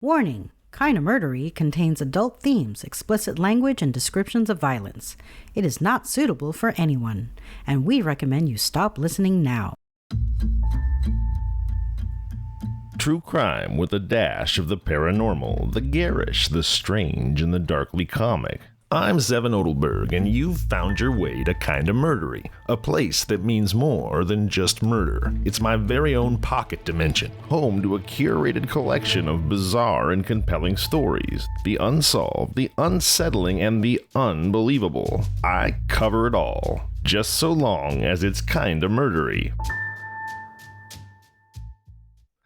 Warning! Kinda Murdery contains adult themes, explicit language, and descriptions of violence. It is not suitable for anyone, and we recommend you stop listening now. True crime with a dash of the paranormal, the garish, the strange, and the darkly comic. I'm Zevin Odelberg, and you've found your way to Kinda Murdery, a place that means more than just murder. It's my very own pocket dimension, home to a curated collection of bizarre and compelling stories, the unsolved, the unsettling, and the unbelievable. I cover it all, just so long as it's kinda murdery.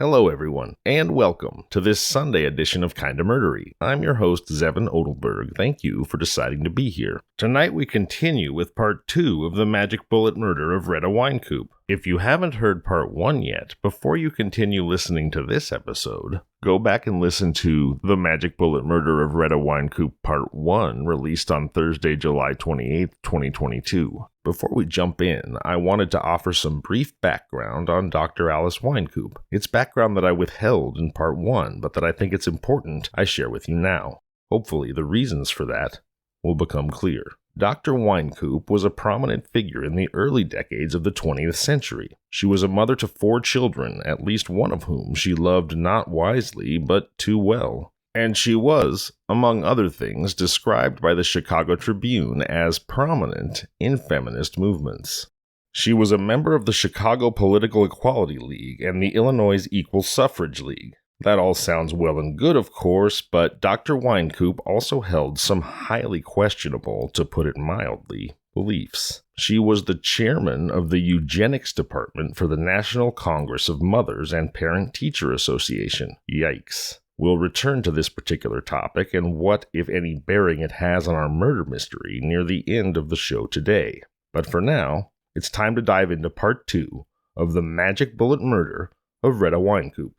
Hello everyone, and welcome to this Sunday edition of Kinda Murdery. I'm your host, Zevin Odelberg. Thank you for deciding to be here. Tonight we continue with part 2 of the magic bullet murder of Rheta Wynekoop. If you haven't heard part 1 yet, before you continue listening to this episode, go back and listen to The Magic Bullet Murder of Rheta Wynekoop Part 1, released on Thursday, July 28, 2022. Before we jump in, I wanted to offer some brief background on Dr. Alice Wynekoop. It's background that I withheld in Part 1, but that I think it's important I share with you now. Hopefully, the reasons for that will become clear. Dr. Wynekoop was a prominent figure in the early decades of the 20th century. She was a mother to 4 children, at least one of whom she loved not wisely, but too well. And she was, among other things, described by the Chicago Tribune as prominent in feminist movements. She was a member of the Chicago Political Equality League and the Illinois Equal Suffrage League. That all sounds well and good, of course, but Dr. Wynekoop also held some highly questionable, to put it mildly, beliefs. She was the chairman of the eugenics department for the National Congress of Mothers and Parent-Teacher Association. Yikes. We'll return to this particular topic and what, if any, bearing it has on our murder mystery near the end of the show today. But for now, it's time to dive into part 2 of the magic bullet murder of Rheta Wynekoop.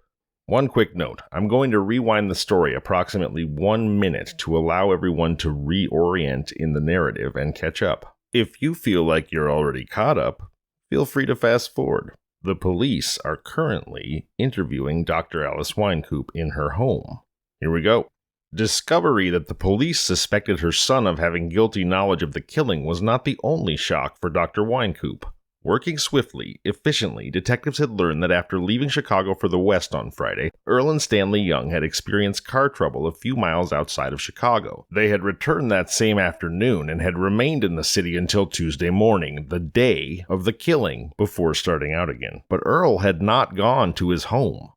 One quick note, I'm going to rewind the story approximately 1 minute to allow everyone to reorient in the narrative and catch up. If you feel like you're already caught up, feel free to fast forward. The police are currently interviewing Dr. Alice Wynekoop in her home. Here we go. Discovery that the police suspected her son of having guilty knowledge of the killing was not the only shock for Dr. Wynekoop. Working swiftly, efficiently, detectives had learned that after leaving Chicago for the West on Friday, Earl and Stanley Young had experienced car trouble a few miles outside of Chicago. They had returned that same afternoon and had remained in the city until Tuesday morning, the day of the killing, before starting out again. But Earl had not gone to his home.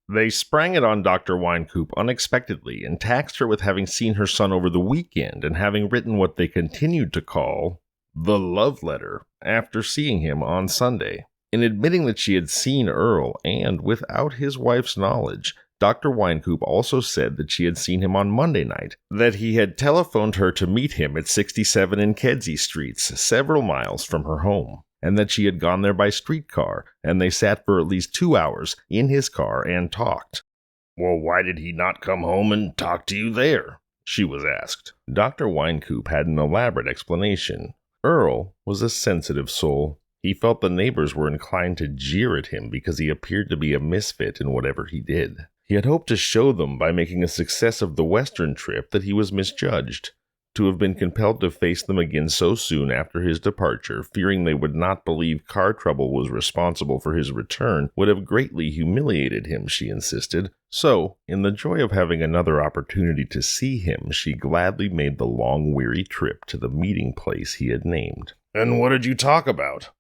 They sprang it on Dr. Wynekoop unexpectedly and taxed her with having seen her son over the weekend and having written what they continued to call the love letter after seeing him on Sunday. In admitting that she had seen Earl and, without his wife's knowledge, Dr. Wynekoop also said that she had seen him on Monday night, that he had telephoned her to meet him at 67 and Kedzie Streets, several miles from her home, and that she had gone there by streetcar, and they sat for at least 2 hours in his car and talked. "Well, why did he not come home and talk to you there?" she was asked. Dr. Wynekoop had an elaborate explanation. Earl was a sensitive soul. He felt the neighbors were inclined to jeer at him because he appeared to be a misfit in whatever he did. He had hoped to show them by making a success of the Western trip that he was misjudged. To have been compelled to face them again so soon after his departure, fearing they would not believe car trouble was responsible for his return, would have greatly humiliated him, she insisted. So, in the joy of having another opportunity to see him, she gladly made the long, weary trip to the meeting place he had named. "And what did you talk about?"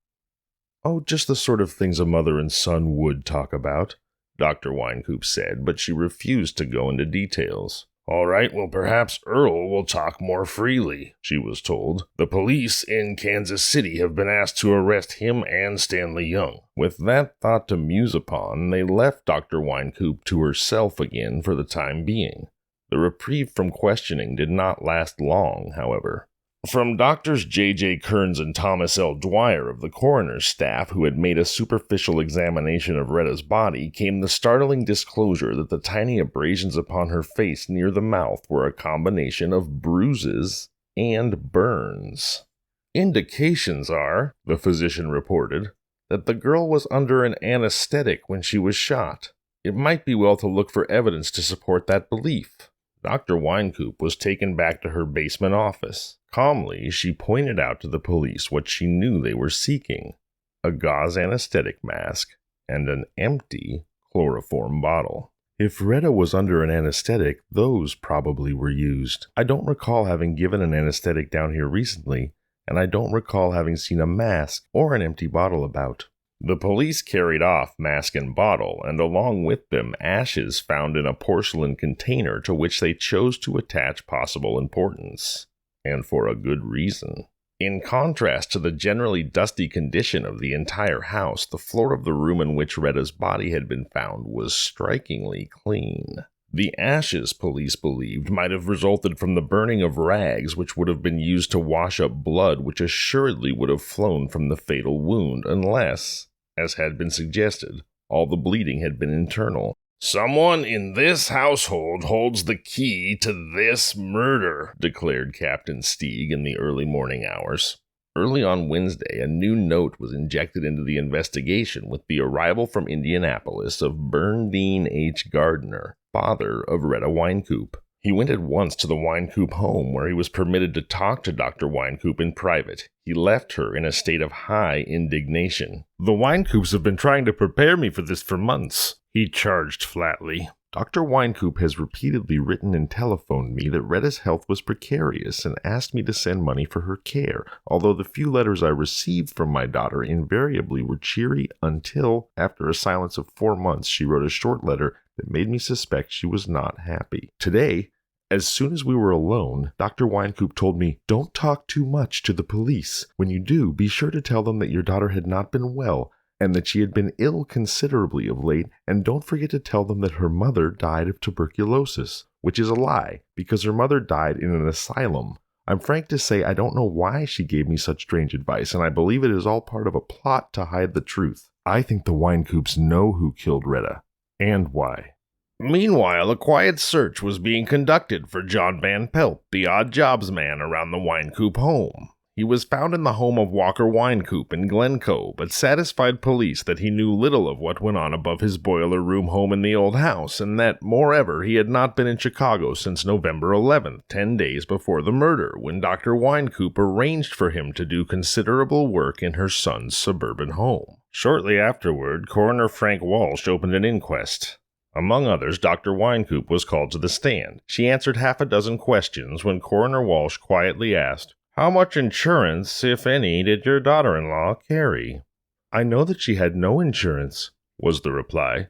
"Oh, just the sort of things a mother and son would talk about," Dr. Wynekoop said, but she refused to go into details. "All right, well, perhaps Earl will talk more freely," she was told. "The police in Kansas City have been asked to arrest him and Stanley Young." With that thought to muse upon, they left Dr. Wynekoop to herself again for the time being. The reprieve from questioning did not last long, however. From Doctors J.J. Kearns and Thomas L. Dwyer of the coroner's staff, who had made a superficial examination of Rheta's body, came the startling disclosure that the tiny abrasions upon her face near the mouth were a combination of bruises and burns. "Indications are," the physician reported, "that the girl was under an anesthetic when she was shot. It might be well to look for evidence to support that belief. Dr. Wynekoop was taken back to her basement office. Calmly, she pointed out to the police what she knew they were seeking: a gauze anesthetic mask and an empty chloroform bottle. If Rheta was under an anesthetic, those probably were used. I don't recall having given an anesthetic down here recently, and I don't recall having seen a mask or an empty bottle about. The police carried off mask and bottle, and along with them ashes found in a porcelain container to which they chose to attach possible importance. And for a good reason. In contrast to the generally dusty condition of the entire house, the floor of the room in which Rheta's body had been found was strikingly clean. The ashes, police believed, might have resulted from the burning of rags which would have been used to wash up blood which assuredly would have flown from the fatal wound, unless, as had been suggested, all the bleeding had been internal. "Someone in this household holds the key to this murder," declared Captain Steig in the early morning hours. Early on Wednesday, a new note was injected into the investigation with the arrival from Indianapolis of Bernardine H. Gardner, father of Rheta Wynekoop. He went at once to the Wynekoop home, where he was permitted to talk to Dr. Wynekoop in private. He left her in a state of high indignation. "The Wynekoops have been trying to prepare me for this for months," he charged flatly. "Dr. Wynekoop has repeatedly written and telephoned me that Rheta's health was precarious and asked me to send money for her care, although the few letters I received from my daughter invariably were cheery until, after a silence of 4 months, she wrote a short letter that made me suspect she was not happy. Today, as soon as we were alone, Dr. Wynekoop told me, 'Don't talk too much to the police. When you do, be sure to tell them that your daughter had not been well, and that she had been ill considerably of late, and don't forget to tell them that her mother died of tuberculosis,' which is a lie, because her mother died in an asylum. I'm frank to say I don't know why she gave me such strange advice, and I believe it is all part of a plot to hide the truth. I think the Wynekoops know who killed Rheta, and why." Meanwhile, a quiet search was being conducted for John Van Pelt, the odd jobs man around the Wynekoop home. He was found in the home of Walker Wynekoop in Glencoe, but satisfied police that he knew little of what went on above his boiler room home in the old house, and that, moreover, he had not been in Chicago since November 11th, 10 days before the murder, when Dr. Wynekoop arranged for him to do considerable work in her son's suburban home. Shortly afterward, Coroner Frank Walsh opened an inquest. Among others, Dr. Wynekoop was called to the stand. She answered half a dozen questions when Coroner Walsh quietly asked, "How much insurance, if any, did your daughter-in-law carry?" "I know that she had no insurance," was the reply.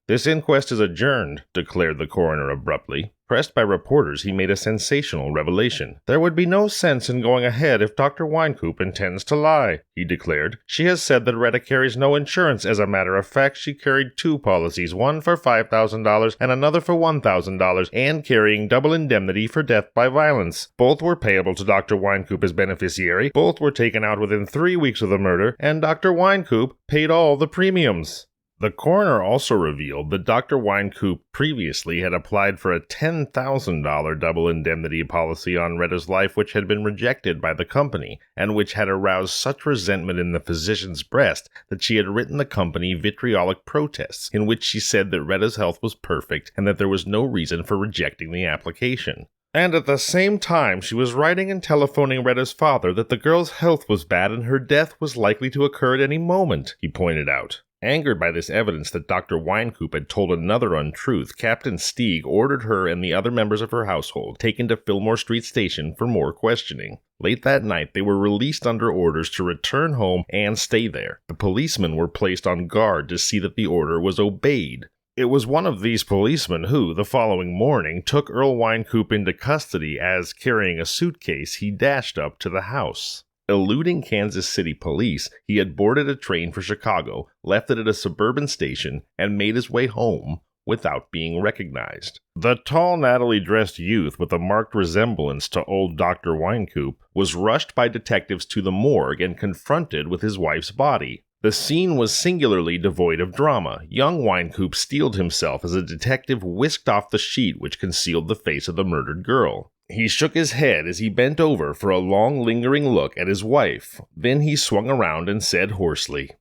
"This inquest is adjourned," declared the coroner abruptly. Pressed by reporters, he made a sensational revelation. "There would be no sense in going ahead if Dr. Wynekoop intends to lie," he declared. "She has said that Rheta carries no insurance. As a matter of fact, she carried 2 policies, one for $5,000 and another for $1,000, and carrying double indemnity for death by violence. Both were payable to Dr. Wynekoop as beneficiary, both were taken out within 3 weeks of the murder, and Dr. Wynekoop paid all the premiums." The coroner also revealed that Dr. Wynekoop previously had applied for a $10,000 double indemnity policy on Rheta's life, which had been rejected by the company, and which had aroused such resentment in the physician's breast that she had written the company vitriolic protests, in which she said that Rheta's health was perfect and that there was no reason for rejecting the application. And at the same time, she was writing and telephoning Rheta's father that the girl's health was bad and her death was likely to occur at any moment, he pointed out. Angered by this evidence that Dr. Wynekoop had told another untruth, Captain Steig ordered her and the other members of her household taken to Fillmore Street Station for more questioning. Late that night, they were released under orders to return home and stay there. The policemen were placed on guard to see that the order was obeyed. It was one of these policemen who, the following morning, took Earl Wynekoop into custody as, carrying a suitcase, he dashed up to the house. Eluding Kansas City police, he had boarded a train for Chicago, left it at a suburban station, and made his way home without being recognized. The tall, nattily-dressed youth with a marked resemblance to old Dr. Wynekoop was rushed by detectives to the morgue and confronted with his wife's body. The scene was singularly devoid of drama. Young Wynekoop steeled himself as a detective whisked off the sheet which concealed the face of the murdered girl. He shook his head as he bent over for a long, lingering look at his wife. Then he swung around and said hoarsely,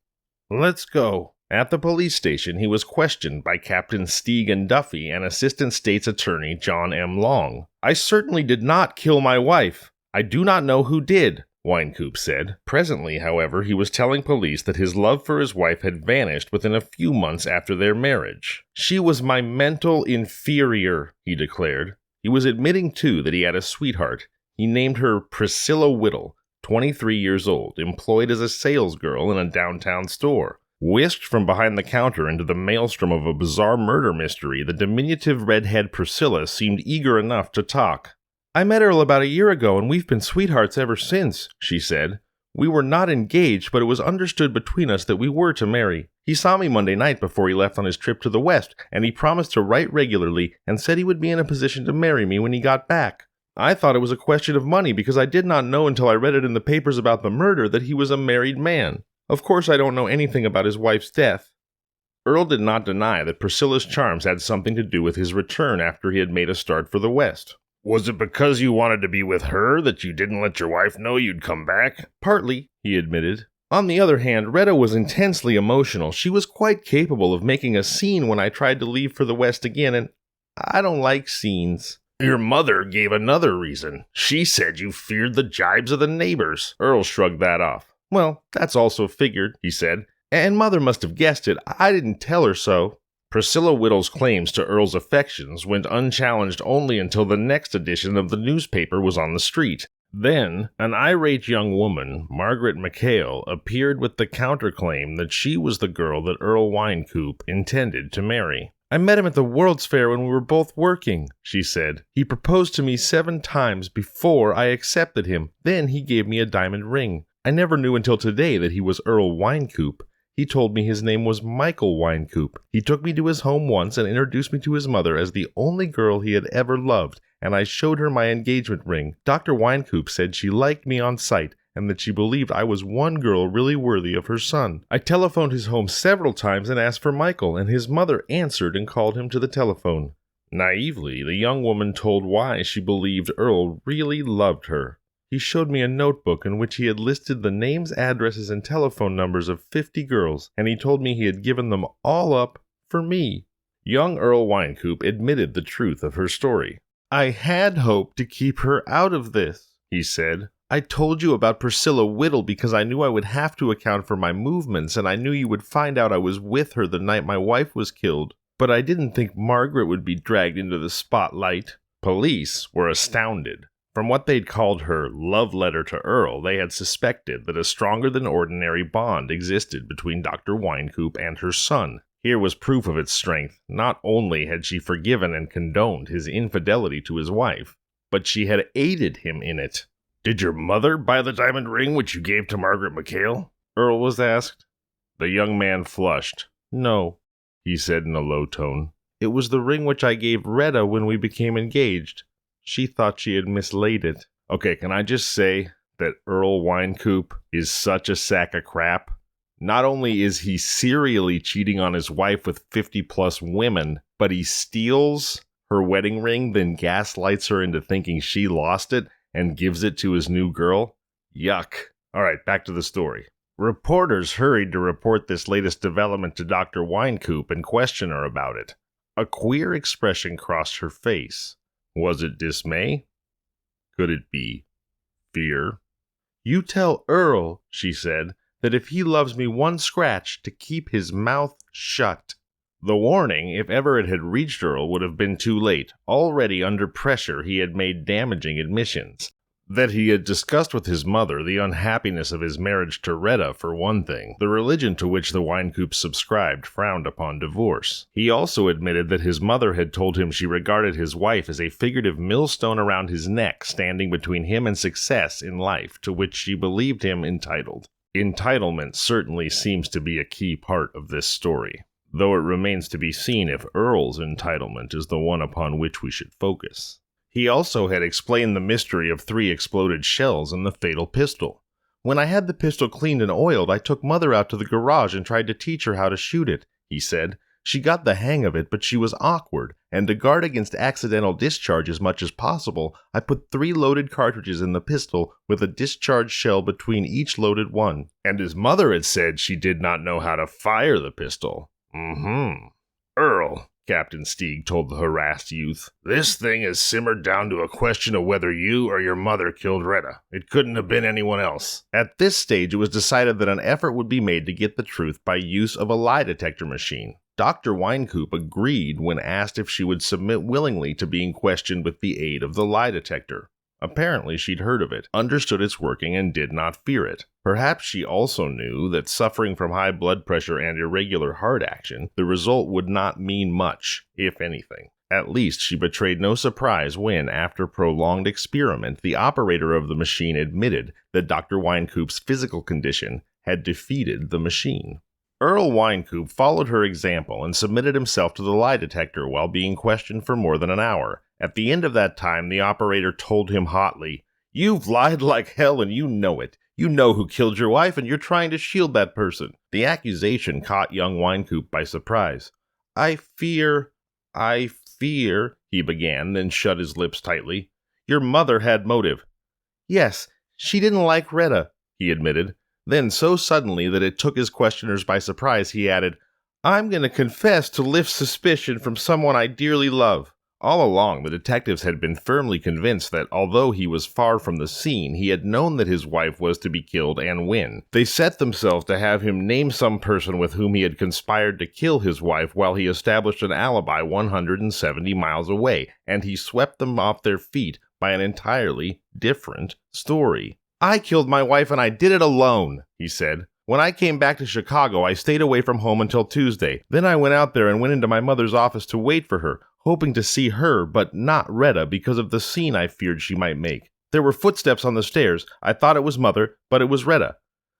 "Let's go." At the police station, he was questioned by Captain Stegan Duffy and Assistant State's Attorney John M. Long. "I certainly did not kill my wife. I do not know who did," Wynekoop said. Presently, however, he was telling police that his love for his wife had vanished within a few months after their marriage. "She was my mental inferior," he declared. He was admitting, too, that he had a sweetheart. He named her Priscilla Whittle, 23 years old, employed as a salesgirl in a downtown store. Whisked from behind the counter into the maelstrom of a bizarre murder mystery, the diminutive redhead Priscilla seemed eager enough to talk. "I met Earl about a year ago, and we've been sweethearts ever since," she said. "We were not engaged, but it was understood between us that we were to marry. He saw me Monday night before he left on his trip to the West, and he promised to write regularly and said he would be in a position to marry me when he got back. I thought it was a question of money because I did not know until I read it in the papers about the murder that he was a married man. Of course, I don't know anything about his wife's death." Earl did not deny that Priscilla's charms had something to do with his return after he had made a start for the West. "Was it because you wanted to be with her that you didn't let your wife know you'd come back?" "Partly," he admitted. "On the other hand, Rheta was intensely emotional. She was quite capable of making a scene when I tried to leave for the West again, and I don't like scenes." "Your mother gave another reason. She said you feared the jibes of the neighbors." Earl shrugged that off. "Well, that's also figured," he said. "And Mother must have guessed it. I didn't tell her so." Priscilla Whittle's claims to Earl's affections went unchallenged only until the next edition of the newspaper was on the street. Then, an irate young woman, Margaret McHale, appeared with the counterclaim that she was the girl that Earl Wynekoop intended to marry. "I met him at the World's Fair when we were both working," she said. "He proposed to me 7 times before I accepted him. Then he gave me a diamond ring. I never knew until today that he was Earl Wynekoop. He told me his name was Michael Wynekoop. He took me to his home once and introduced me to his mother as the only girl he had ever loved, and I showed her my engagement ring. Dr. Wynekoop said she liked me on sight and that she believed I was one girl really worthy of her son. I telephoned his home several times and asked for Michael, and his mother answered and called him to the telephone." Naively, the young woman told why she believed Earl really loved her. "He showed me a notebook in which he had listed the names, addresses, and telephone numbers of 50 girls, and he told me he had given them all up for me." Young Earl Wynekoop admitted the truth of her story. "I had hoped to keep her out of this," he said. "I told you about Priscilla Whittle because I knew I would have to account for my movements, and I knew you would find out I was with her the night my wife was killed. But I didn't think Margaret would be dragged into the spotlight." Police were astounded. From what they'd called her love letter to Earl, they had suspected that a stronger-than-ordinary bond existed between Dr. Wynekoop and her son. Here was proof of its strength. Not only had she forgiven and condoned his infidelity to his wife, but she had aided him in it. "Did your mother buy the diamond ring which you gave to Margaret McHale?" Earl was asked. The young man flushed. "No," he said in a low tone. "It was the ring which I gave Rheta when we became engaged. She thought she had mislaid it." Okay, can I just say that Earl Wynekoop is such a sack of crap? Not only is he serially cheating on his wife with 50-plus women, but he steals her wedding ring, then gaslights her into thinking she lost it and gives it to his new girl. Yuck. All right, back to the story. Reporters hurried to report this latest development to Dr. Wynekoop and question her about it. A queer expression crossed her face. Was it dismay? Could it be fear? "You tell Earl," she said, "that if he loves me one scratch, to keep his mouth shut." The warning, if ever it had reached Earl, would have been too late. Already under pressure, he had made damaging admissions. That he had discussed with his mother the unhappiness of his marriage to Rheta, for one thing. The religion to which the Wynekoops subscribed frowned upon divorce. He also admitted that his mother had told him she regarded his wife as a figurative millstone around his neck, standing between him and success in life, to which she believed him entitled. Entitlement certainly seems to be a key part of this story, though it remains to be seen if Earl's entitlement is the one upon which we should focus. He also had explained the mystery of 3 exploded shells and the fatal pistol. "When I had the pistol cleaned and oiled, I took Mother out to the garage and tried to teach her how to shoot it," he said. She got the hang of it, but she was awkward, and to guard against accidental discharge as much as possible, I put 3 loaded cartridges in the pistol with a discharge shell between each loaded one. And his mother had said she did not know how to fire the pistol. Earl, Captain Steeg told the harassed youth, this thing has simmered down to a question of whether you or your mother killed Rheta. It couldn't have been anyone else. At this stage, it was decided that an effort would be made to get the truth by use of a lie detector machine. Dr. Wynekoop agreed when asked if she would submit willingly to being questioned with the aid of the lie detector. Apparently, she'd heard of it, understood its working, and did not fear it. Perhaps she also knew that suffering from high blood pressure and irregular heart action, the result would not mean much, if anything. At least she betrayed no surprise when, after prolonged experiment, the operator of the machine admitted that Dr. Wynekoop's physical condition had defeated the machine. Earl Wynekoop followed her example and submitted himself to the lie detector while being questioned for more than an hour. At the end of that time, the operator told him hotly, "You've lied like hell and you know it. You know who killed your wife and you're trying to shield that person." The accusation caught young Wynekoop by surprise. I fear, he began, then shut his lips tightly. "Your mother had motive." "Yes, she didn't like Rheta," he admitted. Then, so suddenly that it took his questioners by surprise, he added, "I'm going to confess to lift suspicion from someone I dearly love." All along, the detectives had been firmly convinced that, although he was far from the scene, he had known that his wife was to be killed and when. They set themselves to have him name some person with whom he had conspired to kill his wife while he established an alibi 170 miles away, and he swept them off their feet by an entirely different story. "I killed my wife and I did it alone," he said. "When I came back to Chicago, I stayed away from home until Tuesday. Then I went out there and went into my mother's office to wait for her, hoping to see her, but not Rheta because of the scene I feared she might make. There were footsteps on the stairs. I thought it was Mother, but it was Rheta.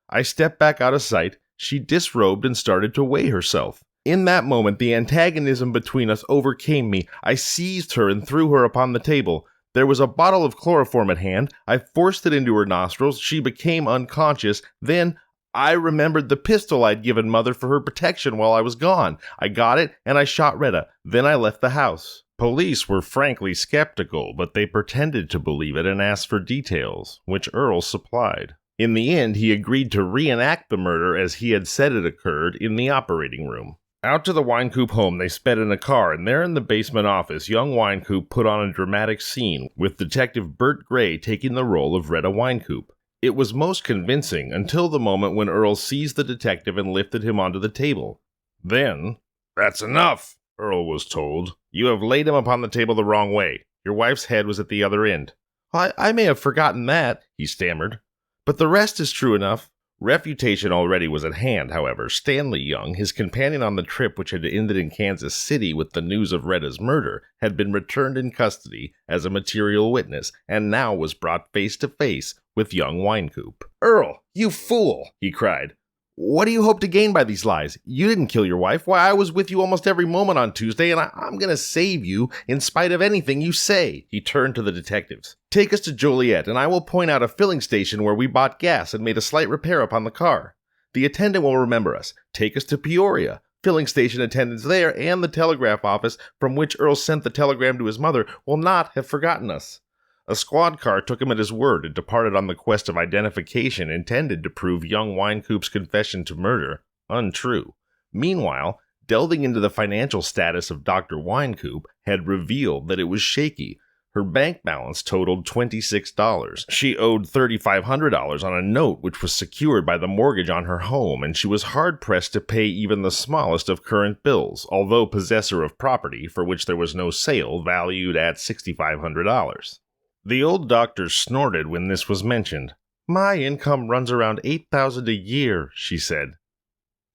I stepped back out of sight. She disrobed and started to weigh herself. In that moment, the antagonism between us overcame me. I seized her and threw her upon the table. There was a bottle of chloroform at hand. I forced it into her nostrils. She became unconscious. Then I remembered the pistol I'd given Mother for her protection while I was gone. I got it, and I shot Rheta. Then I left the house." Police were frankly skeptical, but they pretended to believe it and asked for details, which Earl supplied. In the end, he agreed to reenact the murder as he had said it occurred in the operating room. Out to the Wynekoop home they sped in a car, and there in the basement office, young Wynekoop put on a dramatic scene, with Detective Bert Gray taking the role of Rheta Wynekoop. It was most convincing until the moment when Earl seized the detective and lifted him onto the table. Then, "That's enough," Earl was told. "You have laid him upon the table the wrong way. Your wife's head was at the other end." I may have forgotten that," he stammered. "But the rest is true enough." Refutation already was at hand, however. Stanley Young, his companion on the trip which had ended in Kansas City with the news of Rhetta's murder, had been returned in custody as a material witness, and now was brought face to face with young Wynekoop. "Earl, you fool!" he cried. "What do you hope to gain by these lies? You didn't kill your wife. Why, I was with you almost every moment on Tuesday, and I'm going to save you in spite of anything you say." He turned to the detectives. "Take us to Joliet, and I will point out a filling station where we bought gas and made a slight repair upon the car. The attendant will remember us. Take us to Peoria. Filling station attendants there and the telegraph office from which Earl sent the telegram to his mother will not have forgotten us." A squad car took him at his word and departed on the quest of identification intended to prove young Wynekoop's confession to murder untrue. Meanwhile, delving into the financial status of Dr. Wynekoop had revealed that it was shaky. Her bank balance totaled $26. She owed $3,500 on a note which was secured by the mortgage on her home, and she was hard-pressed to pay even the smallest of current bills, although possessor of property for which there was no sale valued at $6,500. The old doctor snorted when this was mentioned. "My income runs around $8,000 a year," she said.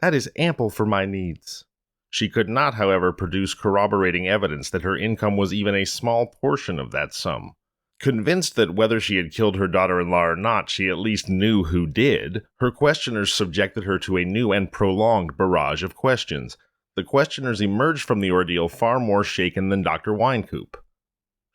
"That is ample for my needs." She could not, however, produce corroborating evidence that her income was even a small portion of that sum. Convinced that whether she had killed her daughter-in-law or not, she at least knew who did, her questioners subjected her to a new and prolonged barrage of questions. The questioners emerged from the ordeal far more shaken than Dr. Wynekoop.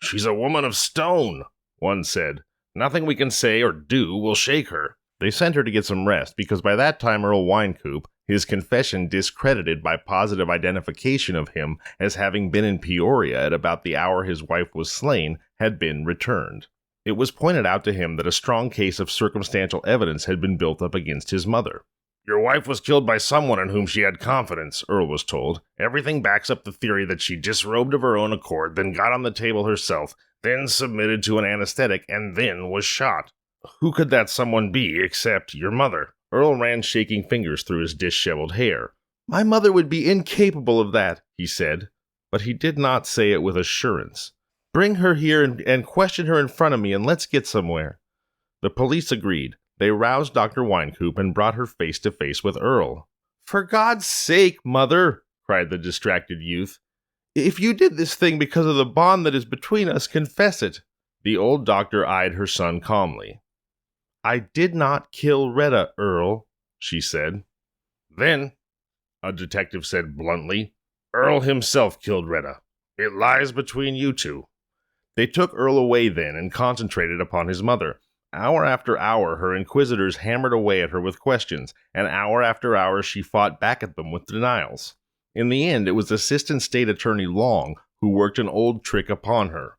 "She's a woman of stone," one said. "Nothing we can say or do will shake her." They sent her to get some rest, because by that time Earl Wynekoop, His confession, discredited by positive identification of him as having been in Peoria at about the hour his wife was slain, had been returned. It was pointed out to him that a strong case of circumstantial evidence had been built up against his mother. "Your wife was killed by someone in whom she had confidence," Earl was told. "Everything backs up the theory that she disrobed of her own accord, then got on the table herself, then submitted to an anesthetic, and then was shot. Who could that someone be except your mother?" Earl ran shaking fingers through his disheveled hair. "My mother would be incapable of that," he said, but he did not say it with assurance. "Bring her here and question her in front of me, and let's get somewhere." The police agreed. They roused Dr. Wynekoop and brought her face to face with Earl. "For God's sake, Mother," cried the distracted youth. "If you did this thing because of the bond that is between us, confess it." The old doctor eyed her son calmly. "I did not kill Rheta, Earl," she said. "Then," a detective said bluntly, "Earl himself killed Rheta. It lies between you two." They took Earl away then and concentrated upon his mother. Hour after hour her inquisitors hammered away at her with questions, and hour after hour she fought back at them with denials. In the end, it was Assistant State Attorney Long who worked an old trick upon her.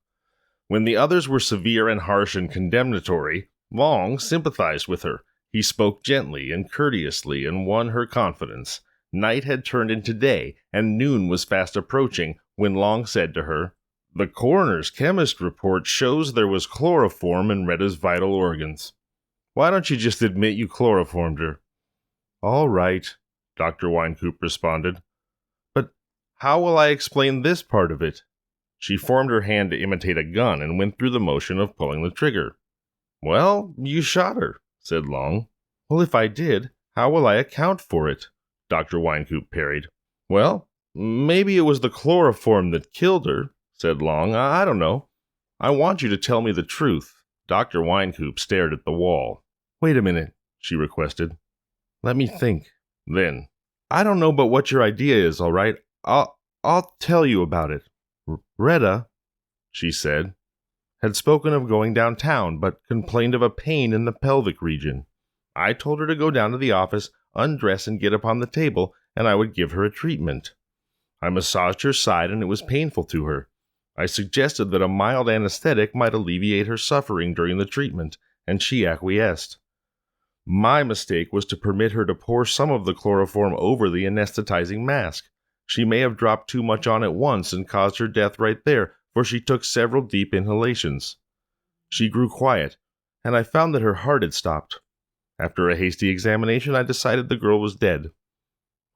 When the others were severe and harsh and condemnatory, Long sympathized with her. He spoke gently and courteously and won her confidence. Night had turned into day, and noon was fast approaching, when Long said to her, "The coroner's chemist report shows there was chloroform in Rheta's vital organs. Why don't you just admit you chloroformed her?" "All right," Dr. Wynekoop responded. "But how will I explain this part of it?" She formed her hand to imitate a gun and went through the motion of pulling the trigger. "Well, you shot her," said Long. "Well, if I did, how will I account for it?" Dr. Wynekoop parried. "Well, maybe it was the chloroform that killed her," said Long. I don't know. I want you to tell me the truth." Dr. Wynekoop stared at the wall. "Wait a minute," she requested. "Let me think." Then, "I don't know but what your idea is, all right. I'll tell you about it. Rheta," she said, "had spoken of going downtown, but complained of a pain in the pelvic region. I told her to go down to the office, undress, and get up on the table, and I would give her a treatment. I massaged her side, and it was painful to her. I suggested that a mild anesthetic might alleviate her suffering during the treatment, and she acquiesced. My mistake was to permit her to pour some of the chloroform over the anesthetizing mask. She may have dropped too much on at once and caused her death right there, for she took several deep inhalations. She grew quiet, and I found that her heart had stopped. After a hasty examination, I decided the girl was dead.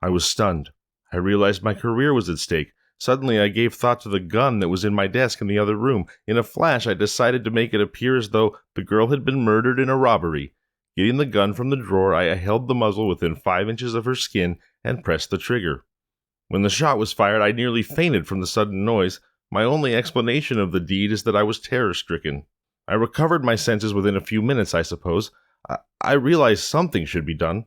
I was stunned. I realized my career was at stake. Suddenly, I gave thought to the gun that was in my desk in the other room. In a flash, I decided to make it appear as though the girl had been murdered in a robbery. Getting the gun from the drawer, I held the muzzle within 5 inches of her skin and pressed the trigger. When the shot was fired, I nearly fainted from the sudden noise. My only explanation of the deed is that I was terror-stricken. I recovered my senses within a few minutes, I suppose. I realized something should be done.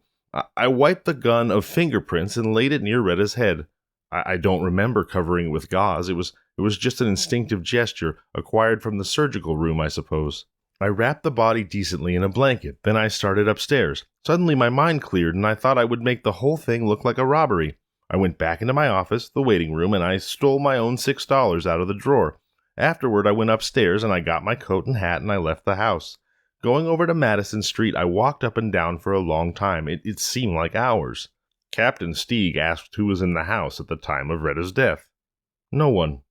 I wiped the gun of fingerprints and laid it near Rheta's head. I don't remember covering it with gauze. It was just an instinctive gesture, acquired from the surgical room, I suppose. I wrapped the body decently in a blanket. Then I started upstairs. Suddenly my mind cleared, and I thought I would make the whole thing look like a robbery. I went back into my office, the waiting room, and I stole my own $6 out of the drawer. Afterward, I went upstairs, and I got my coat and hat, and I left the house. Going over to Madison Street, I walked up and down for a long time. It seemed like hours. Captain Steig asked who was in the house at the time of Rheta's death. "No one,"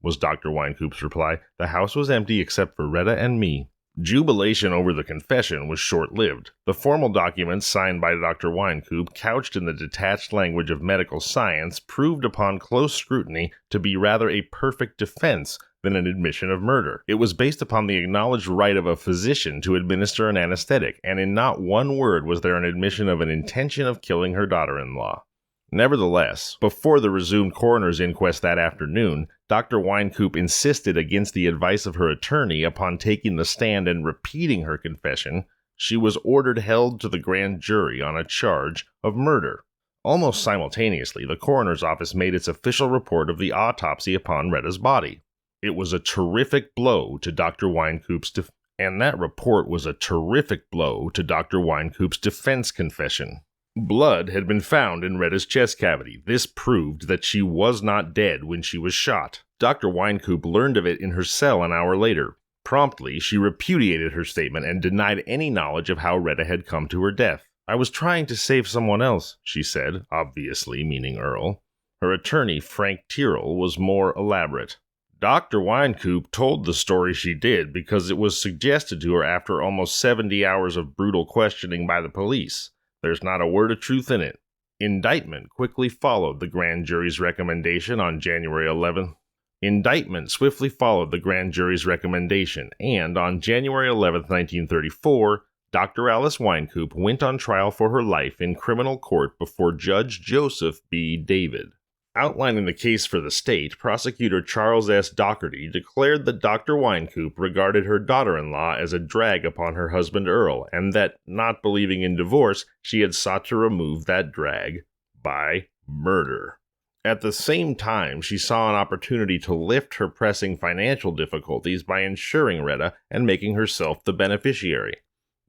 was Dr. Wynekoop's reply. "The house was empty except for Rheta and me." Jubilation over the confession was short-lived. The formal documents signed by Dr. Wynekoop, couched in the detached language of medical science, proved upon close scrutiny to be rather a perfect defense than an admission of murder. It was based upon the acknowledged right of a physician to administer an anesthetic, and in not one word was there an admission of an intention of killing her daughter-in-law. Nevertheless, before the resumed coroner's inquest that afternoon, Dr. Wynekoop insisted against the advice of her attorney upon taking the stand and repeating her confession. She was ordered held to the grand jury on a charge of murder. Almost simultaneously, the coroner's office made its official report of the autopsy upon Rheta's body. It was a terrific blow to Dr. Wynekoop's defense confession. Blood had been found in Rheta's chest cavity. This proved that she was not dead when she was shot. Dr. Wynekoop learned of it in her cell an hour later. Promptly, she repudiated her statement and denied any knowledge of how Rheta had come to her death. "I was trying to save someone else," she said, obviously meaning Earl. Her attorney, Frank Tyrrell, was more elaborate. Dr. Wynekoop told the story she did because it was suggested to her after almost 70 hours of brutal questioning by the police. There's not a word of truth in it. Indictment quickly followed the grand jury's recommendation on January 11th. Indictment swiftly followed the grand jury's recommendation, and on January 11th, 1934, Dr. Alice Wynekoop went on trial for her life in criminal court before Judge Joseph B. David. Outlining the case for the state, prosecutor Charles S. Dougherty declared that Dr. Wynekoop regarded her daughter-in-law as a drag upon her husband Earl, and that, not believing in divorce, she had sought to remove that drag by murder. At the same time, she saw an opportunity to lift her pressing financial difficulties by insuring Rheta and making herself the beneficiary,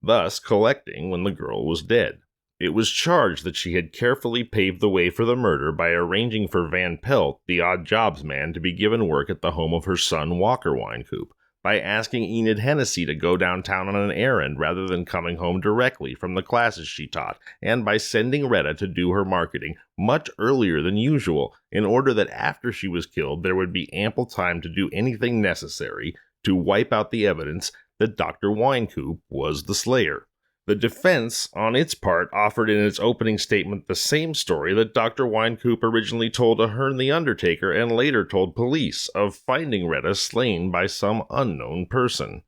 thus collecting when the girl was dead. It was charged that she had carefully paved the way for the murder by arranging for Van Pelt, the odd jobs man, to be given work at the home of her son Walker Wynekoop, by asking Enid Hennessy to go downtown on an errand rather than coming home directly from the classes she taught, and by sending Rheta to do her marketing much earlier than usual, in order that after she was killed there would be ample time to do anything necessary to wipe out the evidence that Dr. Wynekoop was the slayer. The defense, on its part, offered in its opening statement the same story that Dr. Wynekoop originally told Ahern the Undertaker and later told police, of finding Rheta slain by some unknown person.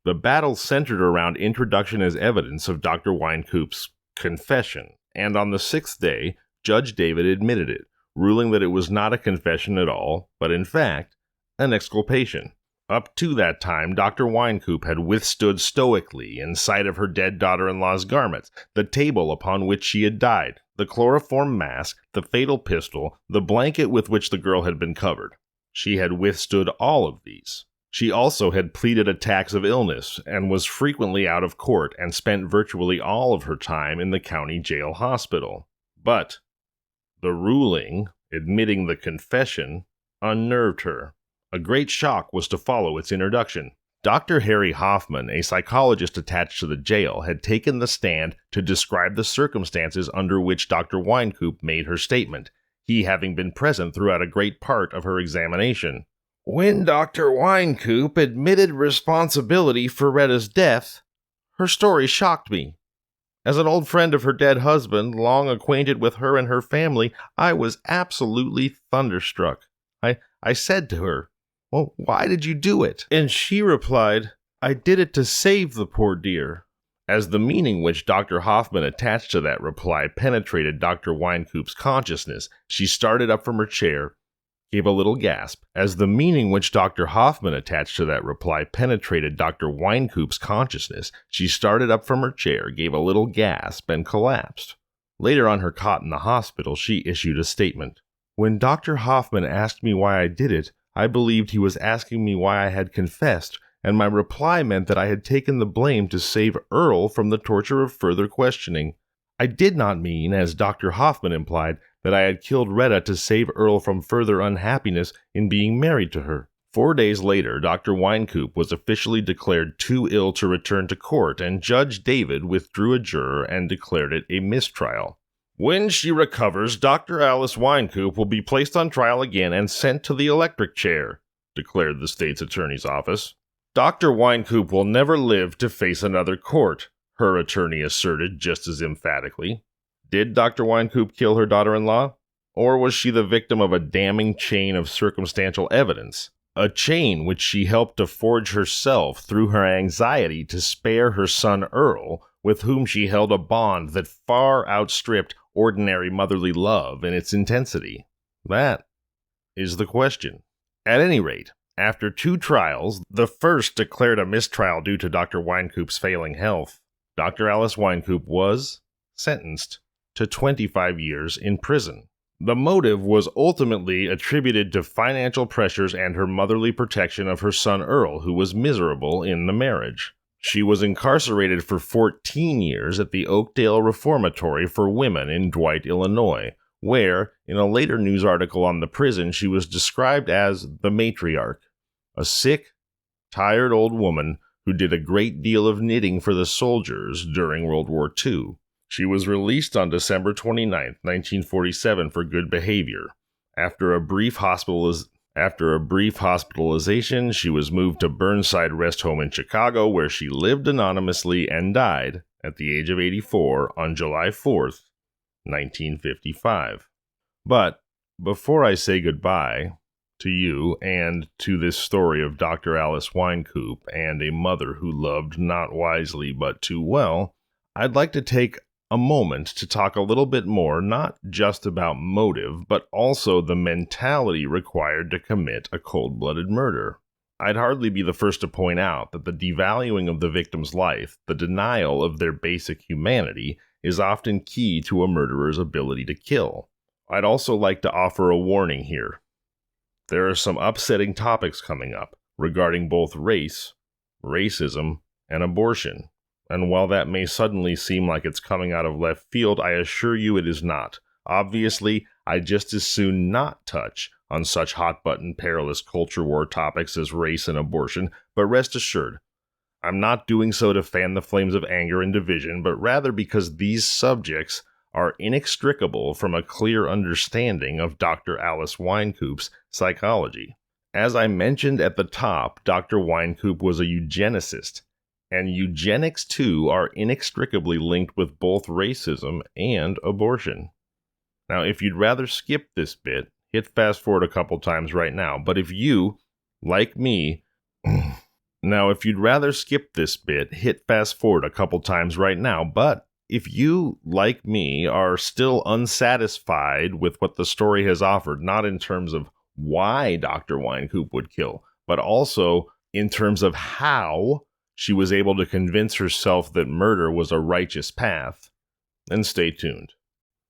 The battle centered around introduction as evidence of Dr. Wynekoop's confession, and on the sixth day, Judge David admitted it, ruling that it was not a confession at all, but in fact, an exculpation. Up to that time, Dr. Wynekoop had withstood stoically in sight of her dead daughter-in-law's garments, the table upon which she had died, the chloroform mask, the fatal pistol, the blanket with which the girl had been covered. She had withstood all of these. She also had pleaded attacks of illness, and was frequently out of court and spent virtually all of her time in the county jail hospital. But the ruling, admitting the confession, unnerved her. A great shock was to follow its introduction. Dr. Harry Hoffman, a psychologist attached to the jail, had taken the stand to describe the circumstances under which Dr. Wynekoop made her statement, he having been present throughout a great part of her examination. "When Dr. Wynekoop admitted responsibility for Rheta's death, her story shocked me. As an old friend of her dead husband, long acquainted with her and her family, I was absolutely thunderstruck. I said to her, 'Well, why did you do it?' And she replied, 'I did it to save the poor dear.'" As the meaning which Dr. Hoffman attached to that reply penetrated Dr. Wynekoop's consciousness, she started up from her chair, gave a little gasp. As the meaning which Dr. Hoffman attached to that reply penetrated Dr. Wynekoop's consciousness, she started up from her chair, gave a little gasp, and collapsed. Later on her cot in the hospital, she issued a statement. "When Dr. Hoffman asked me why I did it, I believed he was asking me why I had confessed, and my reply meant that I had taken the blame to save Earl from the torture of further questioning. I did not mean, as Dr. Hoffman implied, that I had killed Rheta to save Earl from further unhappiness in being married to her." 4 days later, Dr. Wynekoop was officially declared too ill to return to court, and Judge David withdrew a juror and declared it a mistrial. "When she recovers, Dr. Alice Wynekoop will be placed on trial again and sent to the electric chair," declared the state's attorney's office. "Dr. Wynekoop will never live to face another court," her attorney asserted just as emphatically. Did Dr. Wynekoop kill her daughter-in-law? Or was she the victim of a damning chain of circumstantial evidence? A chain which she helped to forge herself through her anxiety to spare her son Earl, with whom she held a bond that far outstripped ordinary motherly love in its intensity? That is the question. At any rate, after 2 trials, the first declared a mistrial due to Dr. Wynekoop's failing health, Dr. Alice Wynekoop was sentenced to 25 years in prison. The motive was ultimately attributed to financial pressures and her motherly protection of her son Earl, who was miserable in the marriage. She was incarcerated for 14 years at the Oakdale Reformatory for Women in Dwight, Illinois, where, in a later news article on the prison, she was described as the matriarch, a sick, tired old woman who did a great deal of knitting for the soldiers during World War II. She was released on December 29, 1947 for good behavior. After a brief hospitalization, she was moved to Burnside Rest Home in Chicago, where she lived anonymously and died at the age of 84 on July 4th, 1955. But before I say goodbye to you and to this story of Dr. Alice Wynekoop and a mother who loved not wisely but too well, I'd like to take a moment to talk a little bit more, not just about motive, but also the mentality required to commit a cold-blooded murder. I'd hardly be the first to point out that the devaluing of the victim's life, the denial of their basic humanity, is often key to a murderer's ability to kill. I'd also like to offer a warning here. There are some upsetting topics coming up regarding both race, racism, and abortion. And while that may suddenly seem like it's coming out of left field, I assure you it is not. Obviously, I'd just as soon not touch on such hot-button, perilous culture war topics as race and abortion, but rest assured, I'm not doing so to fan the flames of anger and division, but rather because these subjects are inextricable from a clear understanding of Dr. Alice Wynekoop's psychology. As I mentioned at the top, Dr. Wynekoop was a eugenicist, and eugenics, too, are inextricably linked with both racism and abortion. Now, if you'd rather skip this bit, hit fast forward a couple times right now. But if you, like me, if you'd rather skip this bit, hit fast forward a couple times right now. But if you, like me, are still unsatisfied with what the story has offered, not in terms of why Dr. Wynekoop would kill, but also in terms of how she was able to convince herself that murder was a righteous path, then stay tuned.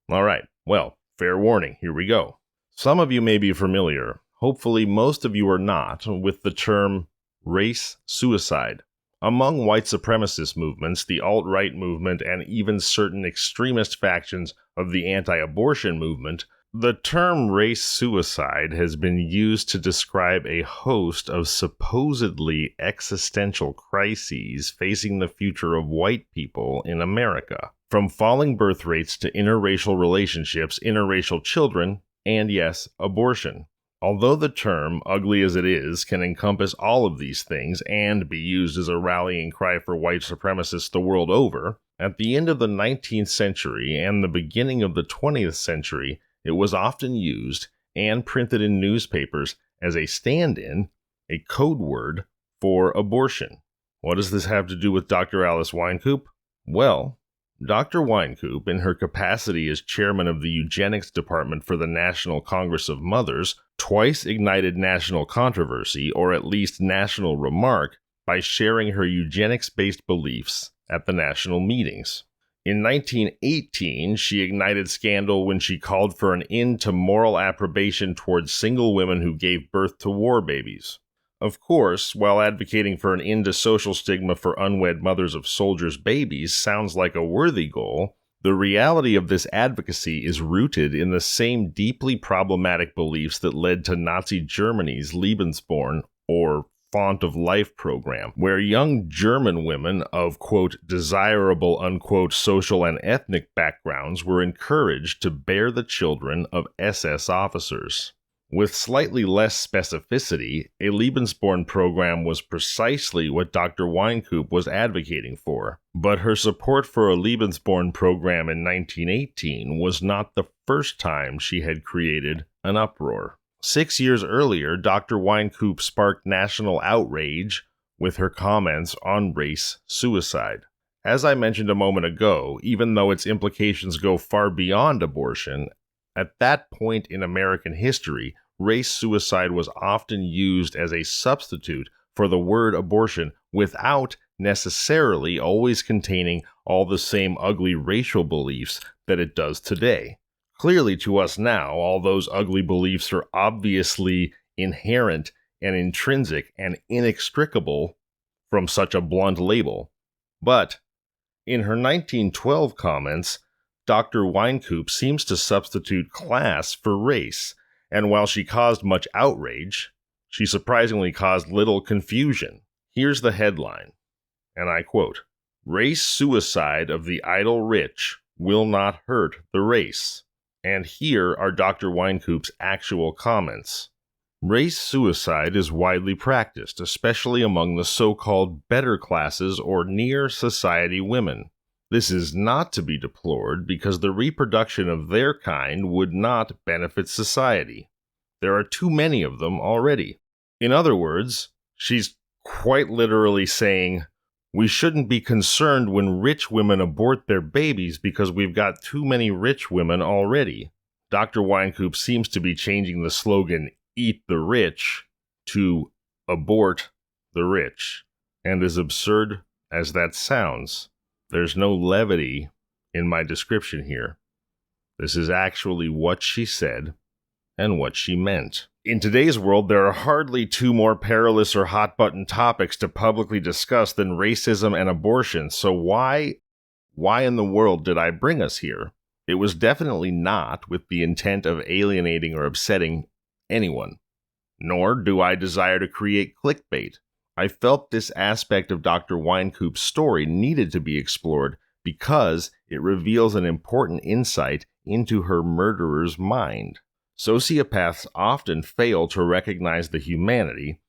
All right, well, fair warning, here we go. Some of you may be familiar, hopefully most of you are not, with the term race suicide. Among white supremacist movements, the alt-right movement, and even certain extremist factions of the anti-abortion movement, the term race suicide has been used to describe a host of supposedly existential crises facing the future of white people in America. From falling birth rates to interracial relationships, interracial children, and yes, abortion. Although the term, ugly as it is, can encompass all of these things and be used as a rallying cry for white supremacists the world over, at the end of the 19th century and the beginning of the 20th century, it was often used and printed in newspapers as a stand-in, a code word for abortion. What does this have to do with Dr. Alice Wynekoop? Well, Dr. Wynekoop, in her capacity as chairman of the eugenics department for the National Congress of Mothers, twice ignited national controversy, or at least national remark, by sharing her eugenics-based beliefs at the national meetings. In 1918, she ignited scandal when she called for an end to moral approbation towards single women who gave birth to war babies. Of course, while advocating for an end to social stigma for unwed mothers of soldiers' babies sounds like a worthy goal, the reality of this advocacy is rooted in the same deeply problematic beliefs that led to Nazi Germany's Lebensborn, or Font of Life program, where young German women of, quote, desirable, unquote, social and ethnic backgrounds were encouraged to bear the children of SS officers. With slightly less specificity, a Lebensborn program was precisely what Dr. Wynekoop was advocating for, but her support for a Lebensborn program in 1918 was not the first time she had created an uproar. 6 years earlier, Dr. Wynekoop sparked national outrage with her comments on race suicide. As I mentioned a moment ago, even though its implications go far beyond abortion, at that point in American history, race suicide was often used as a substitute for the word abortion without necessarily always containing all the same ugly racial beliefs that it does today. Clearly to us now, all those ugly beliefs are obviously inherent and intrinsic and inextricable from such a blunt label. But in her 1912 comments, Dr. Wynekoop seems to substitute class for race, and while she caused much outrage, she surprisingly caused little confusion. Here's the headline, and I quote, "Race suicide of the idle rich will not hurt the race." And here are Dr. Wynekoop's actual comments. Race suicide is widely practiced, especially among the so-called better classes or near society women. This is not to be deplored because the reproduction of their kind would not benefit society. There are too many of them already. In other words, she's quite literally saying, we shouldn't be concerned when rich women abort their babies because we've got too many rich women already. Dr. Wynekoop seems to be changing the slogan, "Eat the rich," to "Abort the rich." And as absurd as that sounds, there's no levity in my description here. This is actually what she said and what she meant. In today's world, there are hardly two more perilous or hot-button topics to publicly discuss than racism and abortion, so why in the world did I bring us here? It was definitely not with the intent of alienating or upsetting anyone, nor do I desire to create clickbait. I felt this aspect of Dr. Wynekoop's story needed to be explored because it reveals an important insight into her murderer's mind. Sociopaths often fail to recognize the humanity,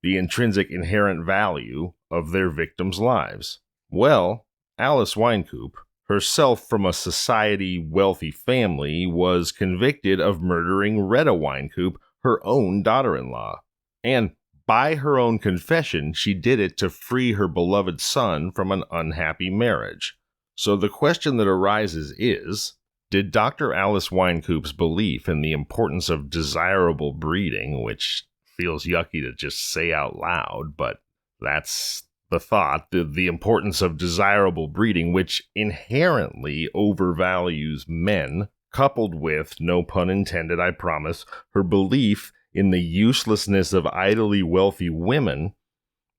the intrinsic inherent value of their victims' lives. Well, Alice Wynekoop, herself from a society-wealthy family, was convicted of murdering Rheta Wynekoop, her own daughter-in-law. And by her own confession, she did it to free her beloved son from an unhappy marriage. So the question that arises is, did Dr. Alice Wynekoop's belief in the importance of desirable breeding, which feels yucky to just say out loud, but that's the thought, the importance of desirable breeding, which inherently overvalues men, coupled with, no pun intended, I promise, her belief in the uselessness of idly wealthy women,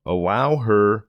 allow her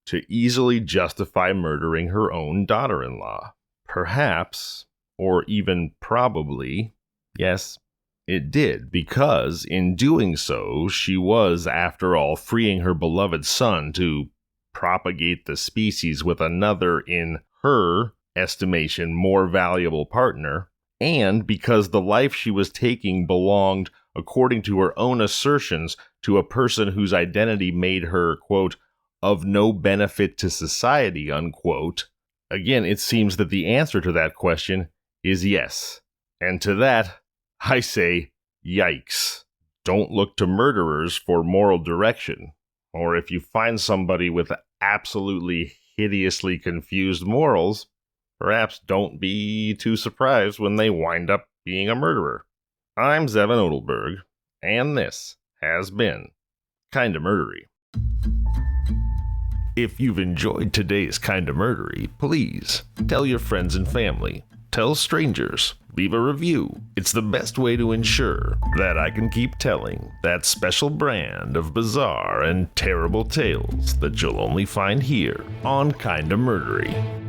to easily justify murdering her own daughter-in-law? Perhaps, or even probably, yes, it did, because in doing so, she was, after all, freeing her beloved son to propagate the species with another, in her estimation, more valuable partner, and because the life she was taking belonged, according to her own assertions, to a person whose identity made her, quote, of no benefit to society, unquote. Again, it seems that the answer to that question is yes. And to that, I say, yikes. Don't look to murderers for moral direction. Or if you find somebody with absolutely hideously confused morals, perhaps don't be too surprised when they wind up being a murderer. I'm Zevin Odelberg, and this has been Kinda Murdery. If you've enjoyed today's Kinda Murdery, please tell your friends and family. Tell strangers. Leave a review. It's the best way to ensure that I can keep telling that special brand of bizarre and terrible tales that you'll only find here on Kinda Murdery.